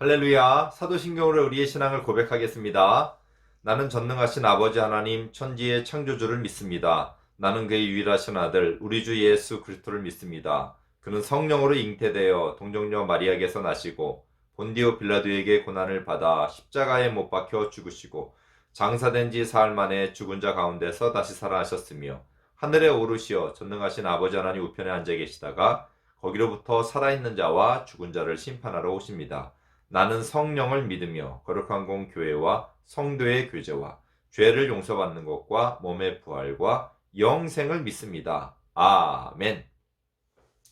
할렐루야. 사도신경으로 우리의 신앙을 고백하겠습니다. 나는 전능하신 아버지 하나님 천지의 창조주를 믿습니다. 나는 그의 유일하신 아들 우리 주 예수 그리스도를 믿습니다. 그는 성령으로 잉태되어 동정녀 마리아에게서 나시고 본디오 빌라도에게 고난을 받아 십자가에 못 박혀 죽으시고 장사된 지 사흘 만에 죽은 자 가운데서 다시 살아나셨으며 하늘에 오르시어 전능하신 아버지 하나님 우편에 앉아 계시다가 거기로부터 살아있는 자와 죽은 자를 심판하러 오십니다. 나는 성령을 믿으며 거룩한 공 교회와 성도의 교제와 죄를 용서받는 것과 몸의 부활과 영생을 믿습니다. 아멘.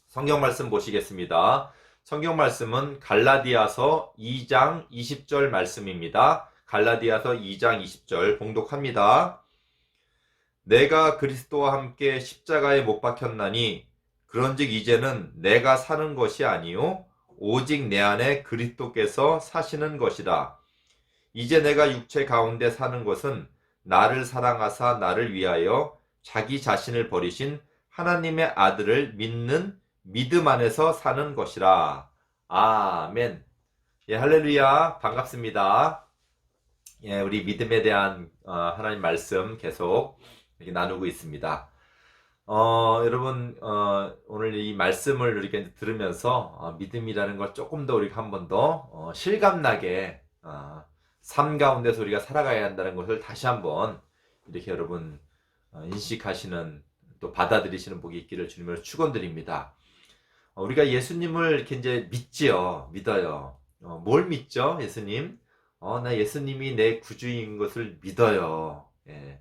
성경 말씀 보시겠습니다. 성경 말씀은 갈라디아서 2장 20절 말씀입니다. 갈라디아서 2장 20절 봉독합니다. 내가 그리스도와 함께 십자가에 못 박혔나니 그런즉 이제는 내가 사는 것이 아니요 오직 내 안에 그리스도께서 사시는 것이라. 이제 내가 육체 가운데 사는 것은 나를 사랑하사 나를 위하여 자기 자신을 버리신 하나님의 아들을 믿는 믿음 안에서 사는 것이라. 아멘. 예, 할렐루야. 반갑습니다. 예, 우리 믿음에 대한 하나님 말씀 계속 이렇게 나누고 있습니다. 여러분, 오늘 이 말씀을 이렇게 들으면서, 믿음이라는 걸 조금 더 우리가 한 번 더, 실감나게, 삶 가운데서 우리가 살아가야 한다는 것을 다시 한번, 이렇게 여러분, 인식하시는, 또 받아들이시는 복이 있기를 주님으로 축원드립니다. 우리가 예수님을 이렇게 이제 믿어요. 뭘 믿죠, 예수님? 나 예수님이 내 구주인 것을 믿어요. 예.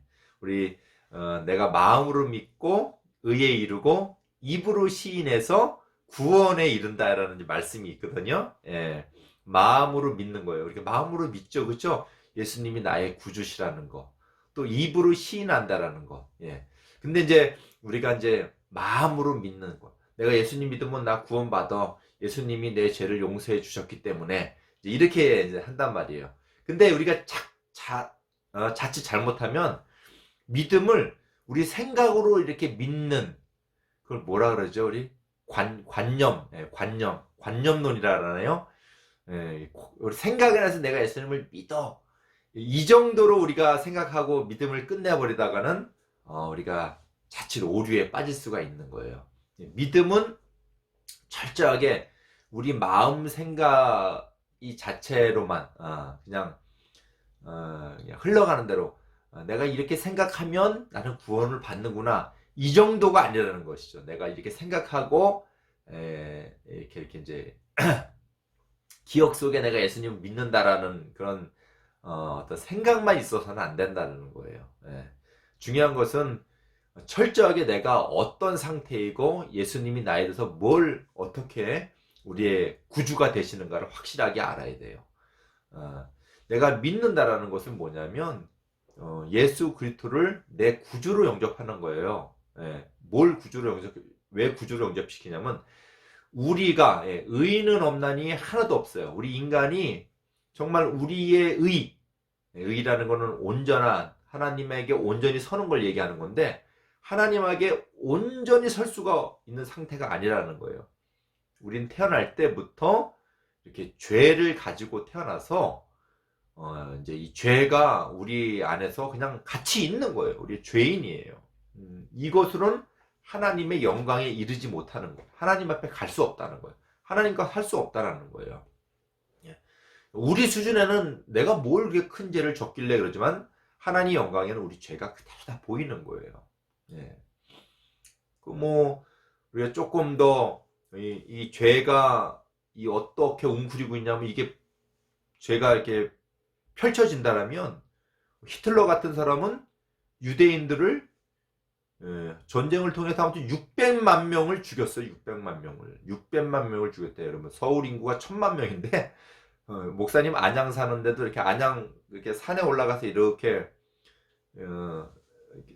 내가 마음으로 믿고, 의에 이르고 입으로 시인해서 구원에 이른다라는 말씀이 있거든요. 예, 마음으로 믿는 거예요. 우리가 마음으로 믿죠, 그렇죠? 예수님이 나의 구주시라는 거, 또 입으로 시인한다라는 거. 예. 근데 이제 우리가 이제 마음으로 믿는 거. 내가 예수님 믿으면 나 구원받아. 예수님이 내 죄를 용서해 주셨기 때문에 이렇게 이제 한단 말이에요. 근데 우리가 자칫 잘못하면 믿음을 우리 생각으로 이렇게 믿는, 그걸 뭐라 그러죠? 우리 관념론이라 하나요? 예, 우리 생각을 해서 내가 예수님을 믿어. 이 정도로 우리가 생각하고 믿음을 끝내버리다가는 우리가 자칫 오류에 빠질 수가 있는 거예요. 믿음은 철저하게 우리 마음 생각 이 자체로만 그냥 흘러가는 대로 내가 이렇게 생각하면 나는 구원을 받는구나, 이 정도가 아니라는 것이죠. 내가 이렇게 생각하고 이렇게 이제 기억 속에 내가 예수님을 믿는다라는 그런 어떤 생각만 있어서는 안 된다는 거예요. 중요한 것은 철저하게 내가 어떤 상태이고 예수님이 나에 대해서 뭘 어떻게 우리의 구주가 되시는가를 확실하게 알아야 돼요. 내가 믿는다라는 것은 뭐냐면 예수 그리스도를 내 구주로 영접하는 거예요. 왜 구주로 영접시키냐면 우리가 의인은 없나니 하나도 없어요. 우리 인간이 정말 우리의 의라는 것은 온전한 하나님에게 온전히 서는 걸 얘기하는 건데 하나님에게 온전히 설 수가 있는 상태가 아니라는 거예요. 우린 태어날 때부터 이렇게 죄를 가지고 태어나서 이제 이 죄가 우리 안에서 그냥 같이 있는 거예요. 우리 죄인이에요. 이것으로는 하나님의 영광에 이르지 못하는 거예요. 하나님 앞에 갈 수 없다는 거예요. 하나님과 할 수 없다는 거예요. 우리 수준에는 내가 뭘 그렇게 큰 죄를 졌길래 그러지만 하나님 영광에는 우리 죄가 그대로 다 보이는 거예요. 우리가 조금 더 이 죄가 어떻게 웅크리고 있냐면 이게 죄가 이렇게 펼쳐진다라면 히틀러 같은 사람은 유대인들을 전쟁을 통해서 아무튼 600만 명을 죽였어요. 600만 명을 죽였대요. 여러분, 서울 인구가 1000만 명인데 목사님 안양 사는데도 이렇게 안양 이렇게 산에 올라가서 이렇게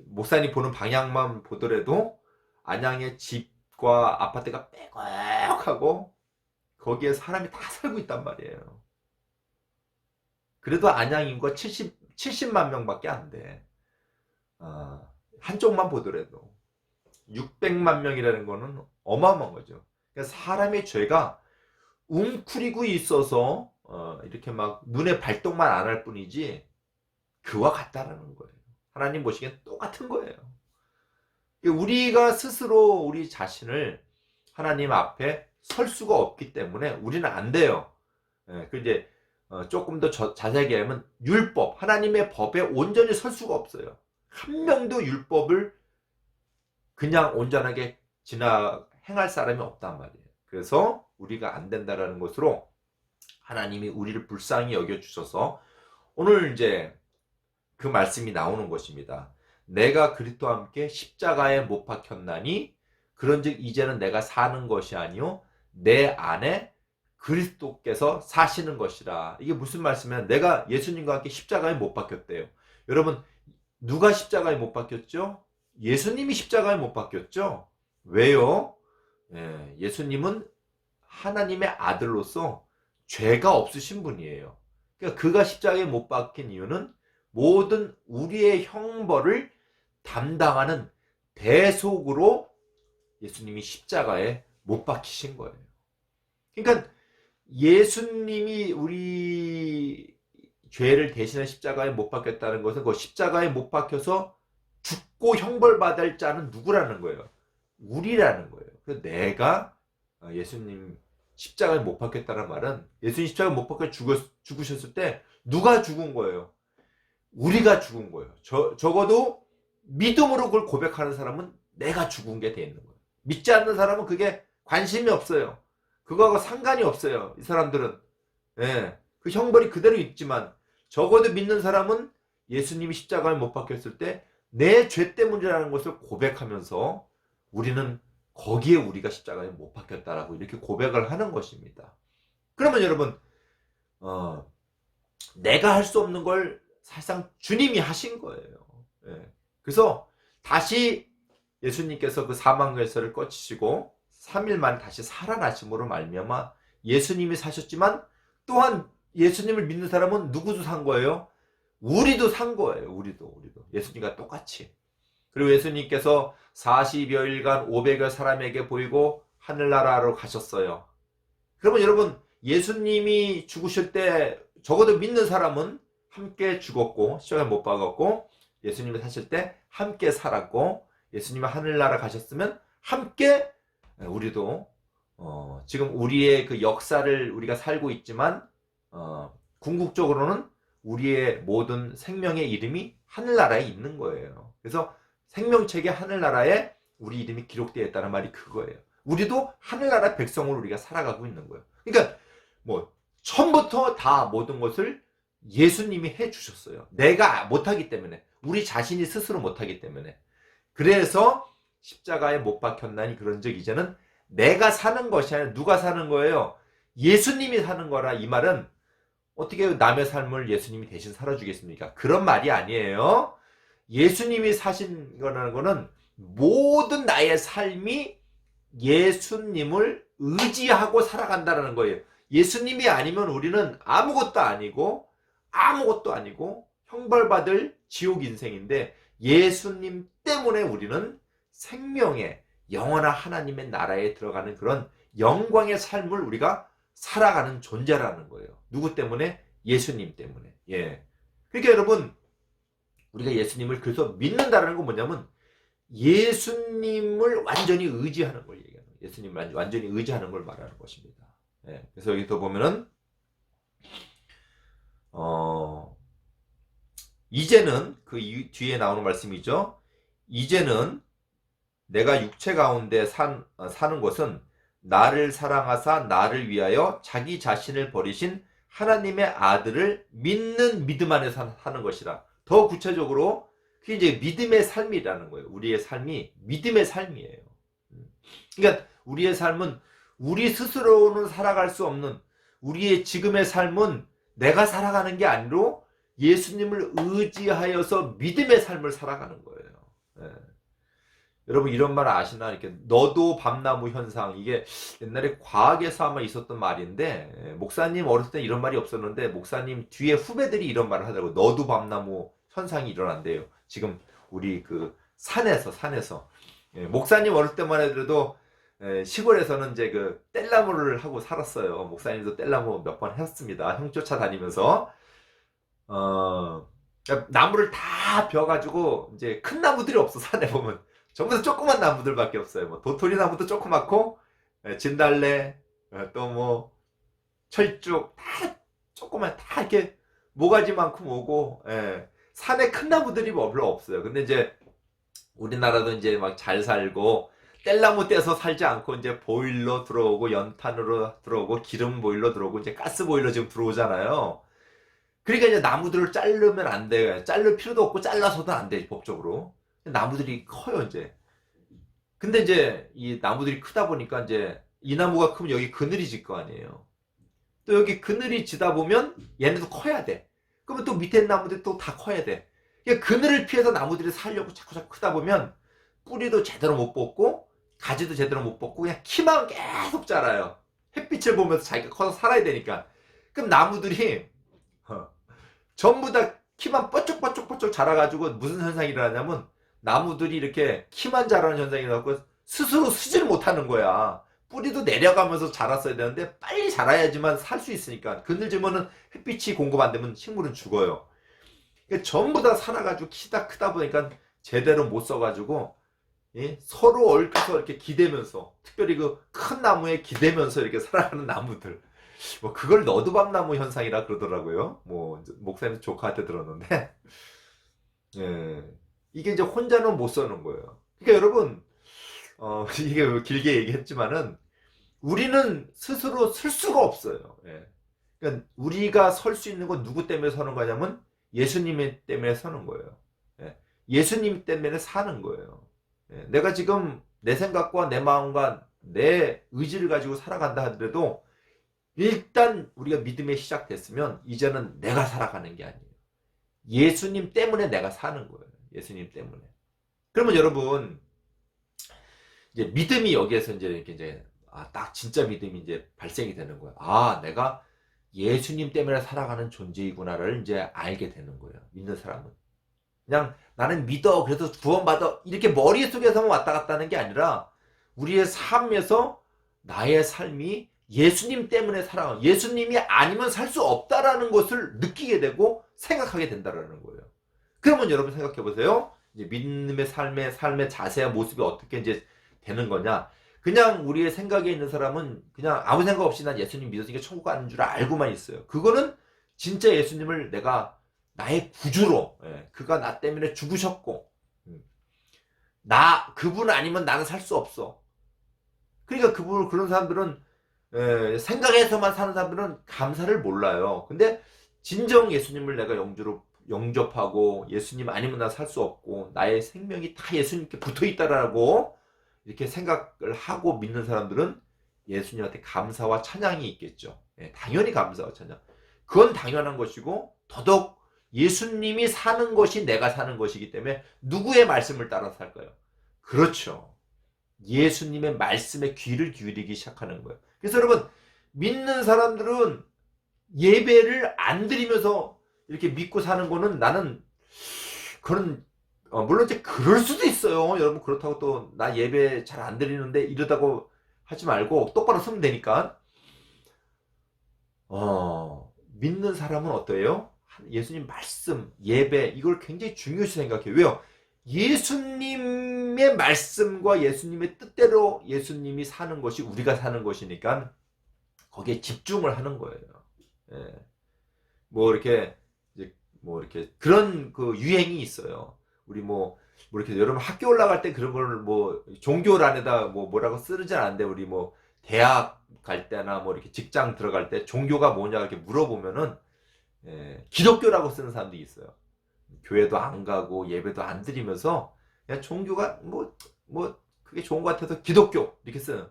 목사님 보는 방향만 보더라도 안양의 집과 아파트가 빼곡하고 거기에 사람이 다 살고 있단 말이에요. 그래도 안양 인구가 70만 명밖에 안 돼. 한쪽만 보더라도 600만 명이라는 거는 어마어마한 거죠. 그러니까 사람의 죄가 웅크리고 있어서 이렇게 막 눈에 발동만 안 할 뿐이지 그와 같다라는 거예요. 하나님 보시기엔 똑같은 거예요. 우리가 스스로 우리 자신을 하나님 앞에 설 수가 없기 때문에 우리는 안 돼요. 그 이제 조금 더 자세하게 하면 율법, 하나님의 법에 온전히 설 수가 없어요. 한 명도 율법을 그냥 온전하게 행할 사람이 없단 말이에요. 그래서 우리가 안 된다라는 것으로 하나님이 우리를 불쌍히 여겨주셔서 오늘 이제 그 말씀이 나오는 것입니다. 내가 그리스도와 함께 십자가에 못 박혔나니 그런즉 이제는 내가 사는 것이 아니요 내 안에 그리스도께서 사시는 것이라. 이게 무슨 말씀이냐면 내가 예수님과 함께 십자가에 못 박혔대요. 여러분 누가 십자가에 못 박혔죠? 예수님이 십자가에 못 박혔죠? 왜요? 예수님은 하나님의 아들로서 죄가 없으신 분이에요. 그러니까 그가 십자가에 못 박힌 이유는 모든 우리의 형벌을 담당하는 대속으로 예수님이 십자가에 못 박히신 거예요. 그러니까 예수님이 우리 죄를 대신해 십자가에 못 박혔다는 것은 그 십자가에 못 박혀서 죽고 형벌받을 자는 누구라는 거예요? 우리라는 거예요. 그래서 내가 예수님 십자가에 못 박혔다는 말은 예수님 십자가에 못 박혀 죽으셨을 때 누가 죽은 거예요? 우리가 죽은 거예요. 적어도 믿음으로 그걸 고백하는 사람은 내가 죽은 게 돼 있는 거예요. 믿지 않는 사람은 그게 관심이 없어요. 그거하고 상관이 없어요. 이 사람들은. 그 형벌이 그대로 있지만 적어도 믿는 사람은 예수님이 십자가에 못 박혔을 때 내 죄 때문이라는 것을 고백하면서 우리는 거기에 우리가 십자가에 못 박혔다라고 이렇게 고백을 하는 것입니다. 그러면 여러분 내가 할 수 없는 걸 사실상 주님이 하신 거예요. 그래서 다시 예수님께서 그 사망결세를 거치시고 3일 만에 다시 살아나심으로 말미암아 예수님이 사셨지만 또한 예수님을 믿는 사람은 누구도 산 거예요? 우리도 산 거예요. 우리도 예수님과 똑같이. 그리고 예수님께서 40여일간 500여 사람에게 보이고 하늘나라로 가셨어요. 그러면 여러분 예수님이 죽으실 때 적어도 믿는 사람은 함께 죽었고 십자가에 못 박았고 예수님이 사실 때 함께 살았고 예수님이 하늘나라 가셨으면 함께 우리도 지금 우리의 그 역사를 우리가 살고 있지만 궁극적으로는 우리의 모든 생명의 이름이 하늘나라에 있는 거예요. 그래서 생명책의 하늘나라에 우리 이름이 기록되어 있다는 말이 그거예요. 우리도 하늘나라 백성으로 우리가 살아가고 있는 거예요. 그러니까 뭐 처음부터 다 모든 것을 예수님이 해주셨어요. 내가 못하기 때문에, 우리 자신이 스스로 못하기 때문에. 그래서 십자가에 못 박혔나니 그런즉 이제는 내가 사는 것이 아니라 누가 사는 거예요? 예수님이 사는 거라. 이 말은 어떻게 남의 삶을 예수님이 대신 살아주겠습니까? 그런 말이 아니에요. 예수님이 사신 거라는 거는 모든 나의 삶이 예수님을 의지하고 살아간다는 거예요. 예수님이 아니면 우리는 아무것도 아니고 형벌받을 지옥 인생인데 예수님 때문에 우리는 생명의 영원한 하나님의 나라에 들어가는 그런 영광의 삶을 우리가 살아가는 존재라는 거예요. 누구 때문에? 예수님 때문에. 그러니까 여러분 우리가 예수님을 그래서 믿는다는 건 뭐냐면 예수님을 완전히 의지하는 걸 얘기하는 거예요. 예수님을 완전히 의지하는 걸 말하는 것입니다. 그래서 여기서 보면은 이제는 그 뒤에 나오는 말씀이죠. 이제는 내가 육체 가운데 사는 것은 나를 사랑하사 나를 위하여 자기 자신을 버리신 하나님의 아들을 믿는 믿음 안에서 사는 것이라. 더 구체적으로 그게 이제 믿음의 삶이라는 거예요. 우리의 삶이 믿음의 삶이에요. 그러니까 우리의 삶은 우리 스스로는 살아갈 수 없는 우리의 지금의 삶은 내가 살아가는 게 아니라 예수님을 의지하여서 믿음의 삶을 살아가는 거예요. 여러분 이런 말 아시나? 이렇게 너도 밤나무 현상, 이게 옛날에 과학에서 아마 있었던 말인데 목사님 어렸을 때 이런 말이 없었는데 목사님 뒤에 후배들이 이런 말을 하더라고요. 너도 밤나무 현상이 일어난대요. 지금 우리 그 산에서 목사님 어릴 때만 해도 시골에서는 이제 그 뗄나무를 하고 살았어요. 목사님도 뗄나무 몇 번 했습니다. 형 쫓아다니면서. 그러니까 나무를 다 벼가지고 이제 큰 나무들이 없어. 산에 보면 전부 다 조그만 나무들밖에 없어요. 뭐 도토리 나무도 조그맣고 진달래, 또 뭐 철쭉 다 조그만, 다 이렇게 모가지만큼 오고, 산에 큰 나무들이 뭐 별로 없어요. 근데 이제 우리나라도 이제 막 잘 살고 뗄나무 떼서 살지 않고 이제 보일러 들어오고 연탄으로 들어오고 기름 보일러 들어오고 이제 가스 보일러 지금 들어오잖아요. 그러니까 이제 나무들을 자르면 안 돼요. 자를 필요도 없고 잘라서도 안 돼, 법적으로. 나무들이 커요, 이제. 근데 이제 이 나무들이 크다 보니까 이제 이 나무가 크면 여기 그늘이 질 거 아니에요. 또 여기 그늘이 지다 보면 얘네도 커야 돼. 그러면 또 밑에 나무들이 또 다 커야 돼. 그러니까 그늘을 피해서 나무들이 살려고 자꾸 크다 보면 뿌리도 제대로 못 뽑고 가지도 제대로 못 뽑고 그냥 키만 계속 자라요. 햇빛을 보면서 자기가 커서 살아야 되니까. 그럼 나무들이 전부 다 키만 뻗쩍뻗쩍 자라가지고 무슨 현상이 일어나냐면 나무들이 이렇게 키만 자라는 현상이 일어나고 스스로 쓰지를 못하는 거야. 뿌리도 내려가면서 자랐어야 되는데 빨리 자라야지만 살 수 있으니까. 그늘지면은 햇빛이 공급 안 되면 식물은 죽어요. 그러니까 전부 다 살아가지고 크다 보니까 제대로 못 써가지고 서로 얽혀서 이렇게 기대면서, 특별히 그 큰 나무에 기대면서 이렇게 살아가는 나무들. 뭐 그걸 너드밤나무 현상이라 그러더라고요. 뭐 목사님 조카한테 들었는데, 이게 이제 혼자는 못 서는 거예요. 그러니까 여러분, 이게 길게 얘기했지만은 우리는 스스로 쓸 수가 없어요. 그러니까 우리가 설 수 있는 건 누구 때문에 서는 거냐면 예수님 때문에 서는 거예요. 예수님 때문에 사는 거예요. 내가 지금 내 생각과 내 마음과 내 의지를 가지고 살아간다 하더라도 일단 우리가 믿음에 시작됐으면 이제는 내가 살아가는 게 아니에요. 예수님 때문에 내가 사는 거예요. 예수님 때문에. 그러면 여러분, 이제 믿음이 여기에서 이제 딱 진짜 믿음이 이제 발생이 되는 거예요. 내가 예수님 때문에 살아가는 존재이구나를 이제 알게 되는 거예요. 믿는 사람은. 그냥 나는 믿어, 그래서 구원받아, 이렇게 머릿속에서만 왔다 갔다 하는 게 아니라 우리의 삶에서 나의 삶이 예수님 때문에 살아가는, 예수님이 아니면 살 수 없다라는 것을 느끼게 되고 생각하게 된다라는 거예요. 그러면 여러분 생각해 보세요. 이제 믿음의 삶의 자세와 모습이 어떻게 이제 되는 거냐? 그냥 우리의 생각에 있는 사람은 그냥 아무 생각 없이 난 예수님 믿었으니까 천국 가는 줄 알고만 있어요. 그거는 진짜 예수님을 내가 나의 구주로, 그가 나 때문에 죽으셨고, 그분 아니면 나는 살 수 없어. 그러니까 그런 사람들은, 생각에서만 사는 사람들은 감사를 몰라요. 근데 진정 예수님을 내가 영주로 영접하고 예수님 아니면 나 살 수 없고 나의 생명이 다 예수님께 붙어 있다라고 이렇게 생각을 하고 믿는 사람들은 예수님한테 감사와 찬양이 있겠죠. 당연히 감사와 찬양. 그건 당연한 것이고, 더더욱 예수님이 사는 것이 내가 사는 것이기 때문에 누구의 말씀을 따라서 살까요? 그렇죠. 예수님의 말씀에 귀를 기울이기 시작하는 거예요. 그래서 여러분, 믿는 사람들은 예배를 안 드리면서 이렇게 믿고 사는 거는 나는 그런, 물론 이제 그럴 수도 있어요. 여러분, 그렇다고 또 나 예배 잘 안 드리는데 이러다고 하지 말고 똑바로 서면 되니까. 믿는 사람은 어때요? 예수님 말씀, 예배, 이걸 굉장히 중요시 생각해요. 왜요? 예수님의 말씀과 예수님의 뜻대로 예수님이 사는 것이 우리가 사는 것이니까 거기에 집중을 하는 거예요. 뭐 이렇게 그런 그 유행이 있어요. 우리 뭐 이렇게 여러분 학교 올라갈 때 그런 걸 뭐 종교란에다 뭐라고 쓰르진 않는데, 우리 뭐 대학 갈 때나 뭐 이렇게 직장 들어갈 때 종교가 뭐냐 이렇게 물어보면은 기독교라고 쓰는 사람들이 있어요. 교회도 안 가고 예배도 안 드리면서 그냥 종교가 뭐 그게 좋은 것 같아서 기독교 이렇게 쓰는,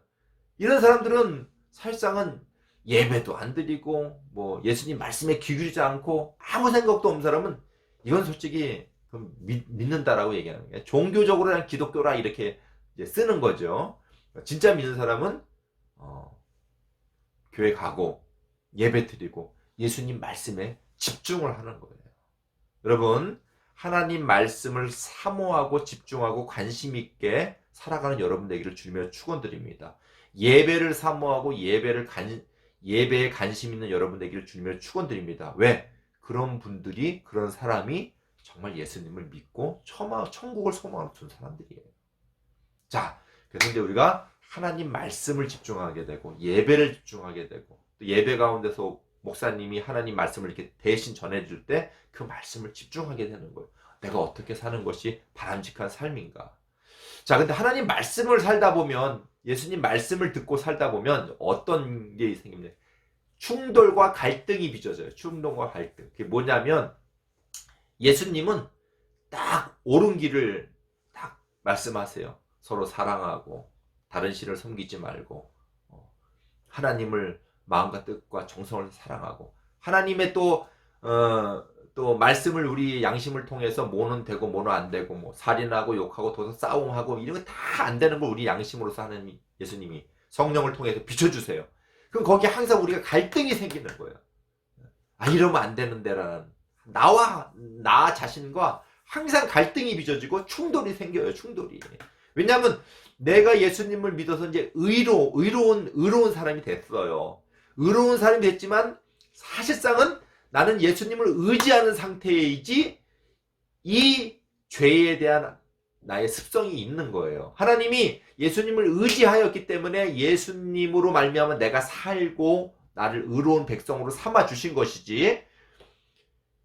이런 사람들은 사실상은 예배도 안 드리고 뭐 예수님 말씀에 귀 기울이지 않고 아무 생각도 없는 사람은 이건 솔직히 믿는다라고 얘기하는 거예요. 종교적으로 그냥 기독교라 이렇게 이제 쓰는 거죠. 진짜 믿는 사람은 교회 가고 예배 드리고 예수님 말씀에 집중을 하는 거예요. 여러분, 하나님 말씀을 사모하고 집중하고 관심 있게 살아가는 여러분 되기를 주님의 축원드립니다. 예배를 사모하고 예배에 관심 있는 여러분 되기를 주님의 축원드립니다. 왜? 그런 분들이, 그런 사람이 정말 예수님을 믿고 천국을 소망하는 사람들이에요. 자, 그래서 이제 우리가 하나님 말씀을 집중하게 되고 예배를 집중하게 되고 또 예배 가운데서 목사님이 하나님 말씀을 이렇게 대신 전해줄 때 그 말씀을 집중하게 되는 거예요. 내가 어떻게 사는 것이 바람직한 삶인가. 자, 근데 하나님 말씀을 살다 보면, 예수님 말씀을 듣고 살다 보면 어떤 게 생깁니까? 충돌과 갈등이 빚어져요. 충돌과 갈등. 그게 뭐냐면 예수님은 딱 옳은 길을 딱 말씀하세요. 서로 사랑하고 다른 신을 섬기지 말고 하나님을 마음과 뜻과 정성을 사랑하고, 하나님의 또 말씀을 우리 양심을 통해서 뭐는 되고 뭐는 안 되고, 뭐 살인하고 욕하고 도덕 싸움하고 이런 거 다 안 되는 걸 우리 양심으로서 하나님, 예수님이 성령을 통해서 비춰주세요. 그럼 거기에 항상 우리가 갈등이 생기는 거예요. 아, 이러면 안 되는데라는, 나 자신과 항상 갈등이 빚어지고 충돌이 생겨요. 충돌이. 왜냐하면 내가 예수님을 믿어서 이제 의로운 사람이 됐어요. 의로운 사람이 됐지만 사실상은 나는 예수님을 의지하는 상태이지 이 죄에 대한 나의 습성이 있는 거예요. 하나님이 예수님을 의지하였기 때문에 예수님으로 말미암아 내가 살고 나를 의로운 백성으로 삼아 주신 것이지,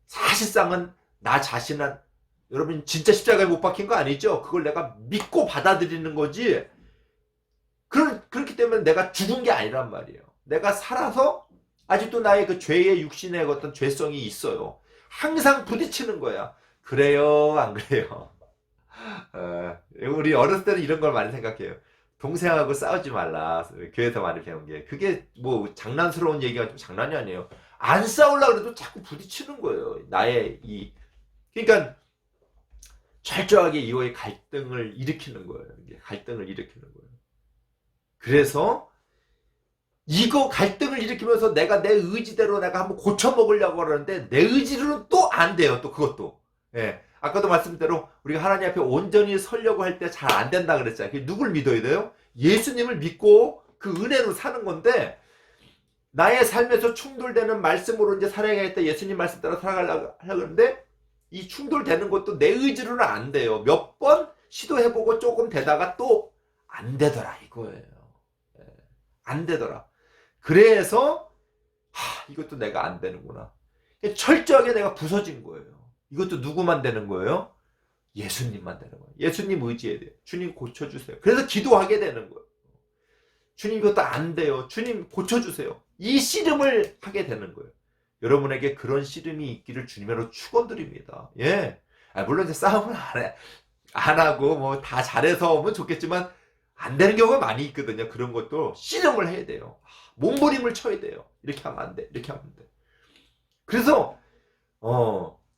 사실상은 나 자신은, 여러분 진짜 십자가에 못 박힌 거 아니죠? 그걸 내가 믿고 받아들이는 거지. 그렇기 때문에 내가 죽은 게 아니란 말이에요. 내가 살아서 아직도 나의 그 죄의 육신의 어떤 죄성이 있어요. 항상 부딪히는 거야. 그래요, 안 그래요? 우리 어렸을 때는 이런 걸 많이 생각해요. 동생하고 싸우지 말라. 교회에서 많이 배운 게. 그게 뭐 장난스러운 얘기가 좀 장난이 아니에요. 안 싸우려고 해도 자꾸 부딪히는 거예요. 그러니까 철저하게 이거의 갈등을 일으키는 거예요. 갈등을 일으키는 거예요. 그래서 이거 갈등을 일으키면서 내가 내 의지대로 내가 한번 고쳐먹으려고 하는데 내 의지로는 또 안 돼요. 또 그것도. 예. 아까도 말씀대로 우리가 하나님 앞에 온전히 서려고 할 때 잘 안 된다 그랬잖아요. 누굴 믿어야 돼요? 예수님을 믿고 그 은혜로 사는 건데, 나의 삶에서 충돌되는 말씀으로 이제 살아야겠다. 예수님 말씀 따라 살아가려고 하는데 이 충돌되는 것도 내 의지로는 안 돼요. 몇 번 시도해보고 조금 되다가 또 안 되더라 이거예요. 안 되더라. 그래서 이것도 내가 안 되는구나. 철저하게 내가 부서진 거예요. 이것도 누구만 되는 거예요? 예수님만 되는 거예요. 예수님 의지해야 돼요. 주님 고쳐주세요. 그래서 기도하게 되는 거예요. 주님 이것도 안 돼요. 주님 고쳐주세요. 이 씨름을 하게 되는 거예요. 여러분에게 그런 씨름이 있기를 주님으로 축원드립니다. 예. 물론 이제 싸움을 안 하고 뭐 다 잘해서 오면 좋겠지만 안 되는 경우가 많이 있거든요. 그런 것도 씨름을 해야 돼요. 몸부림을 쳐야 돼요. 이렇게 하면 안 돼. 이렇게 하면 안 돼. 그래서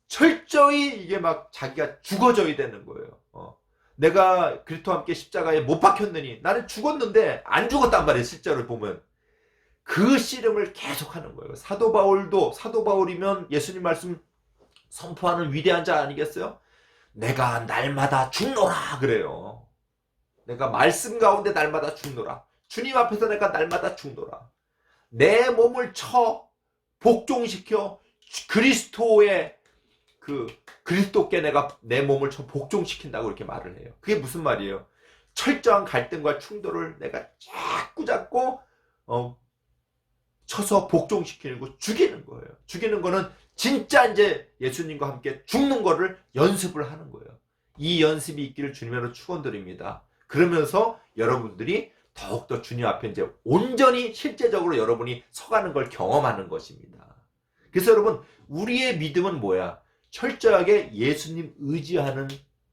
철저히 이게 막 자기가 죽어져야 되는 거예요. 내가 그리스도와 함께 십자가에 못 박혔느니, 나는 죽었는데 안 죽었단 말이에요. 실제로 보면 그 씨름을 계속하는 거예요. 사도 바울이면 예수님 말씀 선포하는 위대한 자 아니겠어요? 내가 날마다 죽노라 그래요. 내가 말씀 가운데 날마다 죽노라. 주님 앞에서 내가 날마다 죽노라. 내 몸을 복종시켜 그리스도께 내가 내 몸을 복종시킨다고 이렇게 말을 해요. 그게 무슨 말이에요? 철저한 갈등과 충돌을 내가 자꾸 쳐서 복종시키고 죽이는 거예요. 죽이는 거는 진짜 이제 예수님과 함께 죽는 거를 연습을 하는 거예요. 이 연습이 있기를 주님으로 축원드립니다. 그러면서 여러분들이 더욱더 주님 앞에 이제 온전히 실제적으로 여러분이 서가는 걸 경험하는 것입니다. 그래서 여러분, 우리의 믿음은 뭐야? 철저하게 예수님 의지하는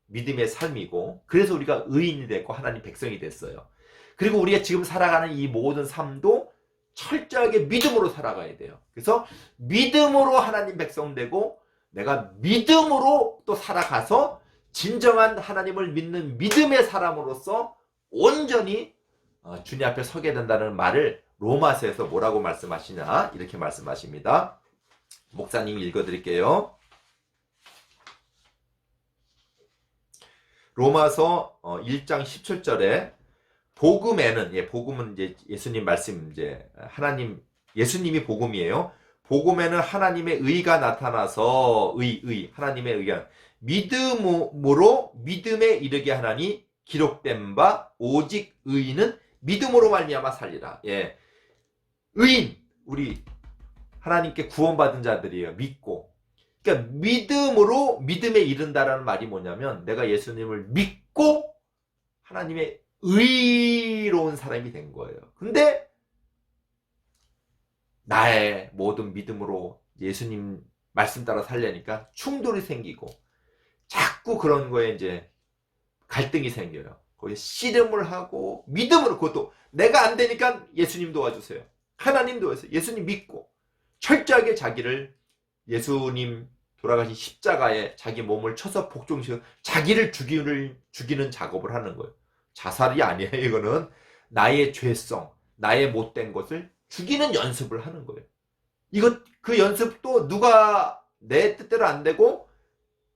믿음의 삶이고, 그래서 우리가 의인이 됐고 하나님 백성이 됐어요. 그리고 우리가 지금 살아가는 이 모든 삶도 철저하게 믿음으로 살아가야 돼요. 그래서 믿음으로 하나님 백성 되고, 내가 믿음으로 또 살아가서 진정한 하나님을 믿는 믿음의 사람으로서 온전히 주님 앞에 서게 된다는 말을 로마서에서 뭐라고 말씀하시냐, 이렇게 말씀하십니다. 목사님이 읽어드릴게요. 로마서 1장 17절에 복음에는, 복음은 이제 예수님 말씀, 이제 하나님, 예수님이 복음이에요. 복음에는 하나님의 의가 나타나서, 하나님의 의가 믿음으로 믿음에 이르게 하나니 기록된 바 오직 의인은 믿음으로 말미암아 살리라. 의인, 우리 하나님께 구원받은 자들이에요. 믿고. 그러니까 믿음으로 믿음에 이른다라는 말이 뭐냐면, 내가 예수님을 믿고 하나님의 의로운 사람이 된 거예요. 근데 나의 모든 믿음으로 예수님 말씀 따라 살려니까 충돌이 생기고 자꾸 그런 거에 이제 갈등이 생겨요. 거기에 씨름을 하고 믿음으로, 그것도 내가 안 되니까 예수님 도와주세요. 하나님 도와주세요. 예수님 믿고 철저하게 자기를, 예수님 돌아가신 십자가에 자기 몸을 쳐서 복종시켜 자기를 죽이는 작업을 하는 거예요. 자살이 아니에요. 이거는 나의 죄성, 나의 못된 것을 죽이는 연습을 하는 거예요. 그 연습도 누가 내 뜻대로 안 되고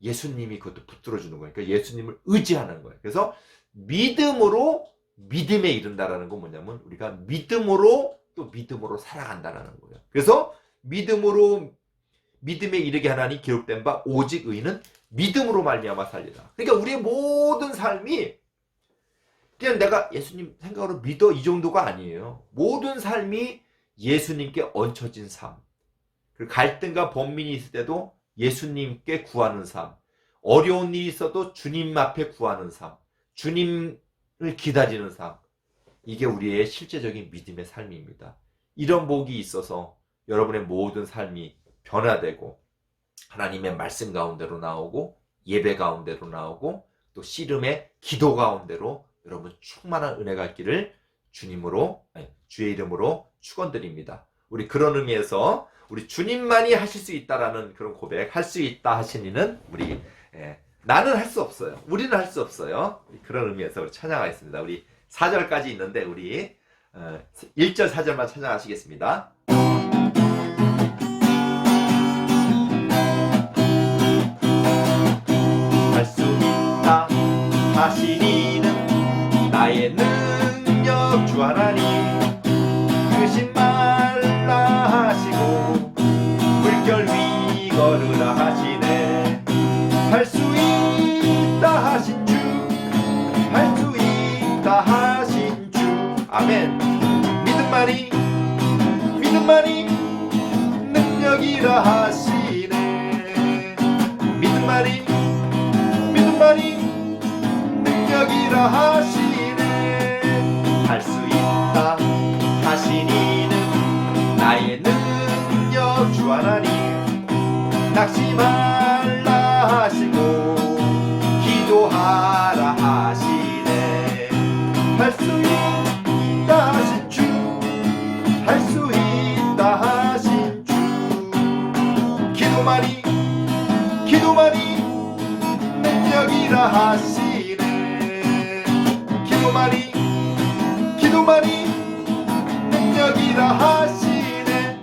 예수님이 그것도 붙들어주는 거예요. 그러니까 예수님을 의지하는 거예요. 그래서 믿음으로 믿음에 이른다라는 건 뭐냐면, 우리가 믿음으로 또 믿음으로 살아간다라는 거예요. 그래서 믿음에 이르게 하나니 기록된 바 오직 의인은 믿음으로 말미암아 살리라. 그러니까 우리의 모든 삶이 그냥 내가 예수님 생각으로 믿어, 이 정도가 아니에요. 모든 삶이 예수님께 얹혀진 삶. 그리고 갈등과 번민이 있을 때도 예수님께 구하는 삶. 어려운 일이 있어도 주님 앞에 구하는 삶. 주님을 기다리는 삶. 이게 우리의 실제적인 믿음의 삶입니다. 이런 복이 있어서 여러분의 모든 삶이 변화되고 하나님의 말씀 가운데로 나오고 예배 가운데로 나오고 또 씨름의 기도 가운데로 여러분 충만한 은혜가 있기를 주의 이름으로 축원드립니다. 우리 그런 의미에서 우리 주님만이 하실 수 있다라는 그런 고백, 할 수 있다 하신 이는 우리, 나는 할 수 없어요. 우리는 할 수 없어요. 그런 의미에서 우리 찬양하겠습니다. 우리 4절까지 있는데 우리 1절 4절만 찬양하시겠습니다. 할 수 있다 하신 이는 나의 능력 주 하나님, 크신 말라 하시고 물결 위 걸으라 하시네. 할 수 있다 하신 주, 할 수 있다 하신 주. 아멘. 믿음만이 능력이라 하시네. 믿음만이 능력이라 하시네. 할 수 있다 하신 이는 나의 능력 주 하나님, 낙심 말라 하시고 기도하라 하시네. 할 수 있다 하신 주, 할 수 있다 하신 주. 기도만이 능력이라 하시네. 기도만이 능력이라 하시네.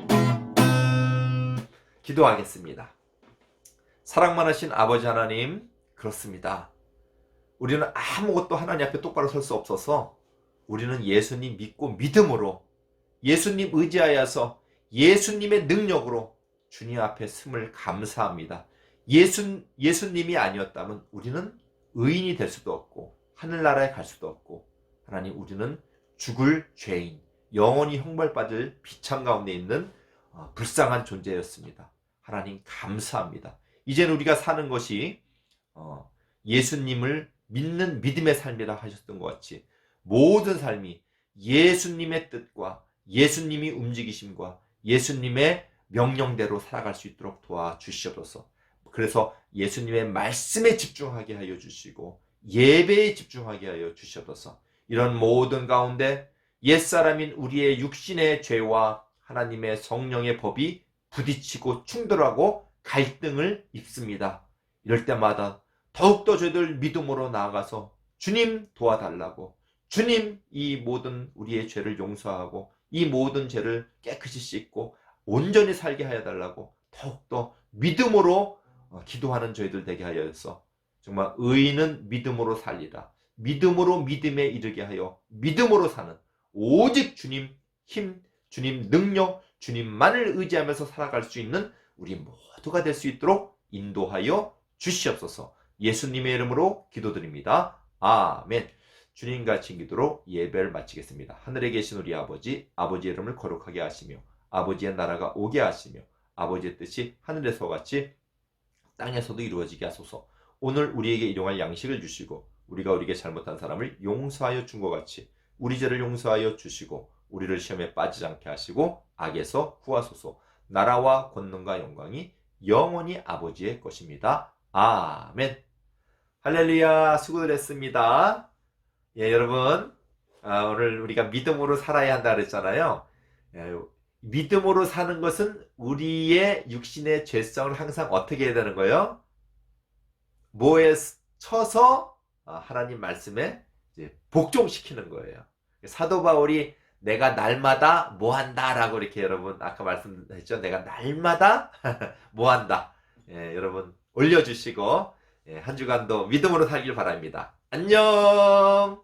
기도하겠습니다. 사랑 많으신 아버지 하나님, 그렇습니다. 우리는 아무것도 하나님 앞에 똑바로 설 수 없어서 우리는 예수님 믿고 믿음으로 예수님 의지하여서 예수님의 능력으로 주님 앞에 씀을 감사합니다. 예수님이 아니었다면 우리는 의인이 될 수도 없고 하늘나라에 갈 수도 없고, 하나님 우리는 죽을 죄인, 영원히 형벌받을 비참 가운데 있는 불쌍한 존재였습니다. 하나님 감사합니다. 이제는 우리가 사는 것이 예수님을 믿는 믿음의 삶이라 하셨던 것 같이 모든 삶이 예수님의 뜻과 예수님이 움직이심과 예수님의 명령대로 살아갈 수 있도록 도와주시옵소서. 그래서 예수님의 말씀에 집중하게 하여 주시고 예배에 집중하게 하여 주시옵소서. 이런 모든 가운데 옛사람인 우리의 육신의 죄와 하나님의 성령의 법이 부딪히고 충돌하고 갈등을 입습니다. 이럴 때마다 더욱더 저희들 믿음으로 나아가서 주님 도와달라고, 주님 이 모든 우리의 죄를 용서하고 이 모든 죄를 깨끗이 씻고 온전히 살게 하여 달라고 더욱더 믿음으로 기도하는 저희들 되게 하여서 정말 의인은 믿음으로 살리라. 믿음으로 믿음에 이르게 하여 믿음으로 사는 오직 주님 힘, 주님 능력, 주님만을 의지하면서 살아갈 수 있는 우리 모두가 될 수 있도록 인도하여 주시옵소서. 예수님의 이름으로 기도드립니다. 아멘. 주님 가르친 기도로 예배를 마치겠습니다. 하늘에 계신 우리 아버지, 아버지의 이름을 거룩하게 하시며 아버지의 나라가 오게 하시며 아버지의 뜻이 하늘에서 같이 땅에서도 이루어지게 하소서. 오늘 우리에게 일용할 양식을 주시고 우리가 우리에게 잘못한 사람을 용서하여 준 것 같이 우리 죄를 용서하여 주시고 우리를 시험에 빠지지 않게 하시고 악에서 구하소서. 나라와 권능과 영광이 영원히 아버지의 것입니다. 아멘. 할렐루야. 수고들 했습니다. 예, 여러분, 오늘 우리가 믿음으로 살아야 한다 그랬잖아요. 예, 믿음으로 사는 것은 우리의 육신의 죄성을 항상 어떻게 해야 되는 거예요? 뭐에 쳐서 하나님 말씀에 이제 복종시키는 거예요. 사도 바울이 내가 날마다 뭐 한다 라고 이렇게 여러분 아까 말씀했죠. 내가 날마다 뭐 한다. 예, 여러분 올려주시고 예, 한 주간도 믿음으로 살길 바랍니다. 안녕.